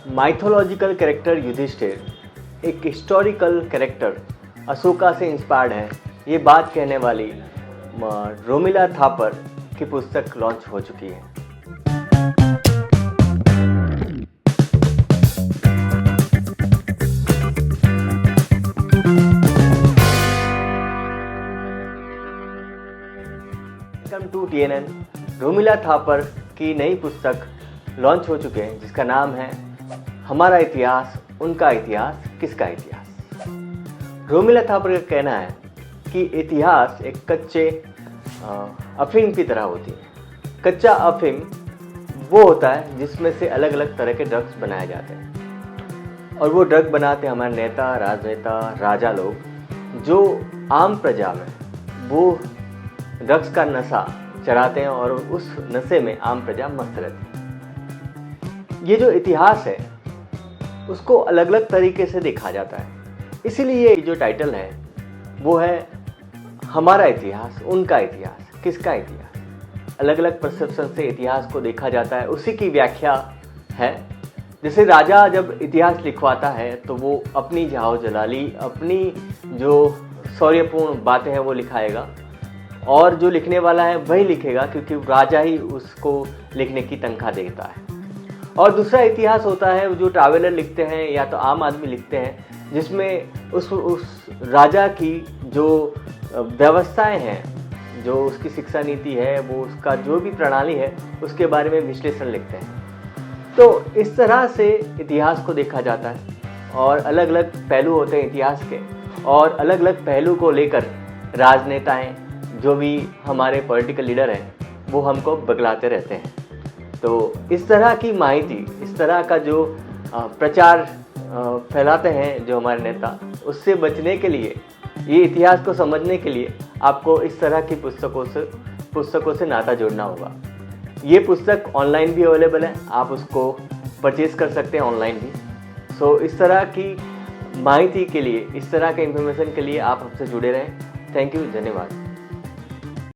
Mythological character Yudhishthir एक historical character Ashoka से inspired है, ये बात कहने वाली रोमिला थापर की पुस्तक लॉन्च हो चुकी है। Welcome to TNN। Romila Thapar की नई पुस्तक लॉन्च हो चुके हैं जिसका नाम है हमारा इतिहास, उनका इतिहास, किसका इतिहास। रोमिला थापर का कहना है कि इतिहास एक कच्चे अफीम की तरह होती है। कच्चा अफीम वो होता है जिसमें से अलग अलग तरह के ड्रग्स बनाए जाते हैं और वो ड्रग बनाते हैं हमारे नेता, राजनेता, राजा लोग, जो आम प्रजा में वो ड्रग्स का नशा चढ़ाते हैं और उस नशे में आम प्रजा मस्त रहती है। ये जो इतिहास है उसको अलग अलग तरीके से देखा जाता है, इसीलिए जो टाइटल है वो है हमारा इतिहास, उनका इतिहास, किसका इतिहास। अलग अलग परसेप्शन से इतिहास को देखा जाता है, उसी की व्याख्या है। जैसे राजा जब इतिहास लिखवाता है तो वो अपनी जाओ जलाली, अपनी जो शौर्यपूर्ण बातें हैं वो लिखाएगा और जो लिखने वाला है वही लिखेगा क्योंकि राजा ही उसको लिखने की तनख्वाह देता है। और दूसरा इतिहास होता है जो ट्रैवलर लिखते हैं या तो आम आदमी लिखते हैं, जिसमें उस राजा की जो व्यवस्थाएं हैं, जो उसकी शिक्षा नीति है, वो उसका जो भी प्रणाली है उसके बारे में विश्लेषण लिखते हैं। तो इस तरह से इतिहास को देखा जाता है और अलग अलग पहलू होते हैं इतिहास के, और अलग अलग पहलू को लेकर राजनेताएं, जो भी हमारे पॉलिटिकल लीडर हैं, वो हमको बगलाते रहते हैं। तो इस तरह की माहिती, इस तरह का जो प्रचार फैलाते हैं जो हमारे नेता, उससे बचने के लिए, ये इतिहास को समझने के लिए आपको इस तरह की पुस्तकों से नाता जोड़ना होगा। ये पुस्तक ऑनलाइन भी अवेलेबल है, आप उसको परचेज कर सकते हैं ऑनलाइन भी। सो इस तरह की माहिती के लिए, इस तरह के इन्फॉर्मेशन के लिए आप हमसे जुड़े रहें। थैंक यू, धन्यवाद।